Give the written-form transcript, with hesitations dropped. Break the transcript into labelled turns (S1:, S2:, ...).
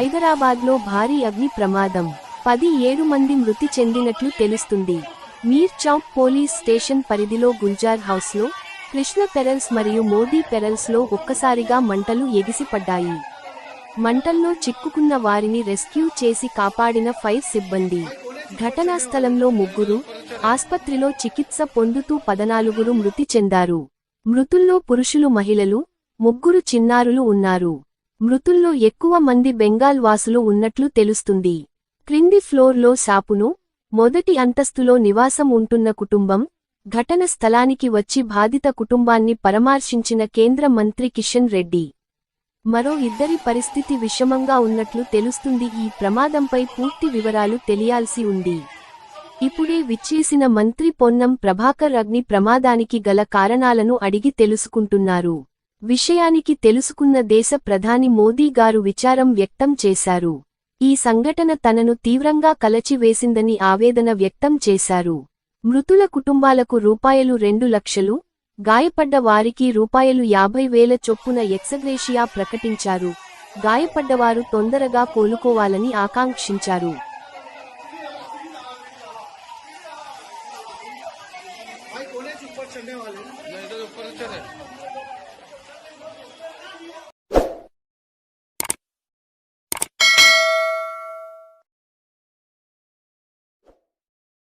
S1: హైదరాబాద్లో భారీ అగ్ని ప్రమాదం 17 మంది మృతి చెందినట్లు తెలుస్తుంది. మీర్ చౌక్ పోలీస్ స్టేషన్ పరిధిలో గుల్జార్ హౌస్లో, కృష్ణ పెరల్స్ మరియు మోదీ పెరల్స్లో ఒక్కసారిగా మంటలు ఎగిసిపడ్డాయి. మంటల్లో చిక్కుకున్న వారిని రెస్క్యూ చేసి కాపాడిన ఫైర్ సిబ్బంది. ఘటనా స్థలంలో 3, ఆస్పత్రిలో చికిత్స పొందుతూ 14 మృతి చెందారు. మృతుల్లో పురుషులు, మహిళలు, 3 చిన్నారులు ఉన్నారు. మృతుల్లో ఎక్కువ మంది బెంగాల్ వాసులు ఉన్నట్లు తెలుస్తుంది. క్రింది ఫ్లోర్లో షాపును, మొదటి అంతస్తులో నివాసం ఉంటున్న కుటుంబం. ఘటన స్థలానికి వచ్చి బాధిత కుటుంబాన్ని పరామర్శించిన కేంద్ర మంత్రి కిషన్ రెడ్డి. మరో 2 పరిస్థితి విషమంగా ఉన్నట్లు తెలుస్తుంది. ఈ ప్రమాదంపై పూర్తి వివరాలు తెలియాల్సి ఉంది. ఇప్పుడే విచ్చేసిన మంత్రి పొన్నం ప్రభాకర్ అగ్ని ప్రమాదానికి గల కారణాలను అడిగి తెలుసుకుంటున్నారు. విషయానికి తెలుసుకున్న దేశ ప్రధాని మోదీ గారు విచారం వ్యక్తం చేశారు. ఈ సంఘటన తనను తీవ్రంగా కలచివేసిందని ఆవేదన వ్యక్తం చేశారు. మృతుల కుటుంబాలకు ₹2 లక్షలు, గాయపడ్డ వారికి ₹50,000 చొప్పున ఎక్స్గ్రేషియా ప్రకటించారు. గాయపడ్డవారు తొందరగా కోలుకోవాలని ఆకాంక్షించారు.